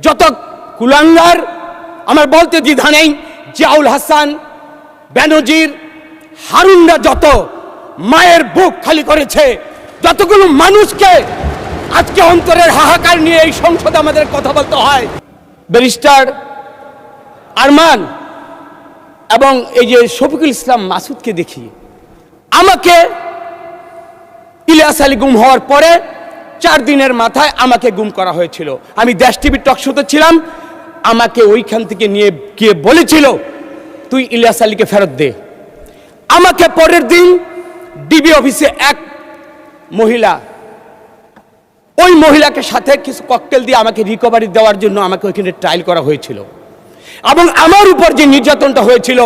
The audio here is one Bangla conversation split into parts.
যত কুলাঙ্গার, আমার বলতে দ্বিধা নেই, জিয়াউল হাসান, বেনজির, হারুনরা যত মায়ের বুক খালি করেছে, যতগুলো মানুষকে আজকে অন্তরের হাহাকার নিয়ে এই সংসদে আমাদের কথা বলতে হয়। ব্যারিস্টার আরমান এবং এই যে শফিকুল ইসলাম মাসুদকে দেখি, আমাকে ইলিয়াস আলী গুম হওয়ার পরে 4 দিনের মাথায় আমাকে গুম করা হয়েছিল। আমি দেশ টিভির টক শোতে ছিলাম, আমাকে ওইখান থেকে নিয়ে গিয়ে বলেছিল তুই ইলিয়াস আলীকে ফেরত দে। আমাকে পরের দিন ডিবি অফিসে এক মহিলা, ওই মহিলাকে সাথে কিছু ককটেল দিয়ে আমাকে রিকভারি দেওয়ার জন্য আমাকে ওইখানে ট্রায়াল করা হয়েছিল। এবং আমার উপর যে নির্যাতনটা হয়েছিল,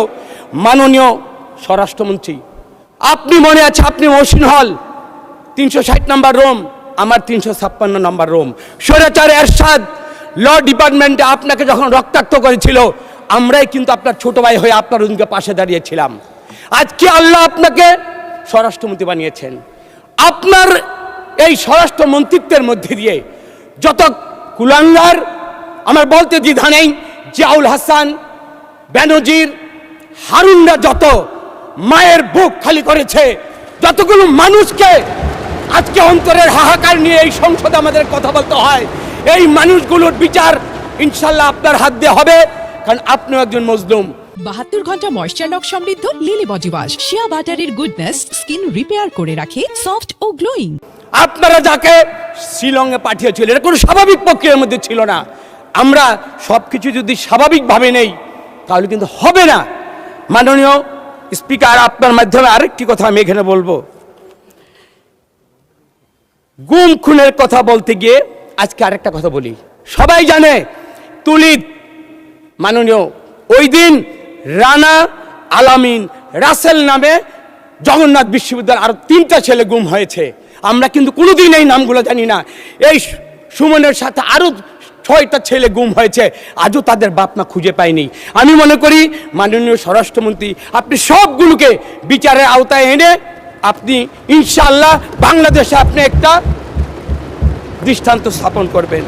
মাননীয় স্বরাষ্ট্রমন্ত্রী, আপনি মনে আছে, আপনি মহসিন হল 360 নম্বর রুম, আমার 356 নম্বর রুম। স্বৈরাচার এরশাদ ল ডিপার্টমেন্টে আপনাকে যখন রক্তাক্ত করেছিল, আমরাই কিন্তু আপনার ছোট ভাই হয়ে আপনার ওদিকে পাশে দাঁড়িয়েছিলাম। আজকে আল্লাহ আপনাকে স্বরাষ্ট্রমন্ত্রী বানিয়েছেন। আপনার এই স্বরাষ্ট্রমন্ত্রিত্বের মধ্যে দিয়ে যত কুলাঙ্গার, আমার বলতে দ্বিধা নেই, জিয়াউল হাসান, বেনজির, হারুনরা যত মায়ের বুক খালি করেছে, যতগুলো মানুষকে আজকে অন্তরের হাহাকার নিয়ে এই সংসদে আমাদের কথা বলতে হয়, এই মানুষগুলোর বিচার ইনশাল্লাহ আপনার হাত দিয়ে হবে, কারণ আপনিও একজন মজলুম। 72 ঘন্টা ময়েশ্চার লক সমৃদ্ধ লিলি বডি ওয়াশ, শিয়া বাটারের গুডনেস স্কিন রিপেয়ার করে রাখে সফট ও গ্লোয়িং। আপনারা যাকে শিলংয়ে পাঠিয়েছিলেন, এটা কোনো স্বাভাবিক প্রক্রিয়ার মধ্যে ছিল না। আমরা সবকিছু যদি স্বাভাবিকভাবে নেই তাহলে কিন্তু হবে না। মাননীয় স্পিকার, আপনার মাধ্যমে আরেকটি কথা আমি এখানে বলবো। গুম খুনের কথা বলতে গিয়ে আজকে আরেকটা কথা বলি। সবাই জানে তুলিত, মাননীয় ওই দিন রানা, আলামিন, রাসেল নামে জগন্নাথ বিশ্ববিদ্যালয়ের আরো 3টা ছেলে গুম হয়েছে। আমরা কিন্তু কোনোদিন এই নামগুলো জানি না। এই সুমনের সাথে আরো 6টা ছেলে গুম হয়েছে, আজও তাদের বাপ মা খুঁজে পায়নি। আমি মনে করি মাননীয় স্বরাষ্ট্রমন্ত্রী, আপনি সবগুলোকে বিচারের আওতায় এনে আপনি ইনশাআল্লাহ বাংলাদেশে আপনি একটা দৃষ্টান্ত স্থাপন করবেন।